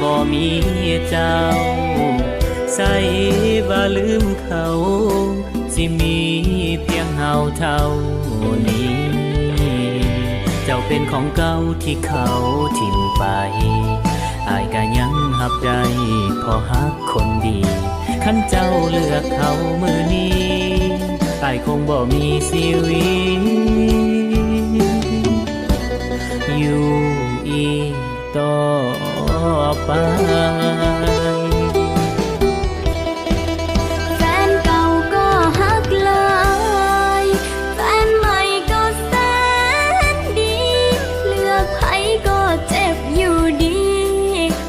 บ่มีเจ้าใส่ว่าลืมเขาสิมีเพียงเฮาเท่านี้เจ้าเป็นของเก่าที่เขาทิ้งไปอายก็ยังหับได้พอฮักคนดีคันเจ้าเลือกเขามือนี้อายคงบ่มีชีวิตอยู่อีกต่อไปแฟนเก่าก็ฮักหลายแฟนใหม่ก็แสนดีเลือกใครก็เจ็บอยู่ดี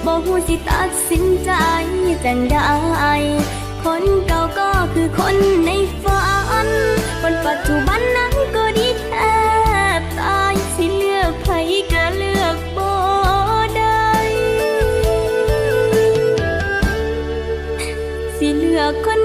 บ่ฮู้สิตัดสินใจจังใดคนเก่าก็คือคนในฝันคนปัจจุบันนั้นก็ดีแทบตายสิเลือกใครก็เลือกบ่ได้สิเลือกคน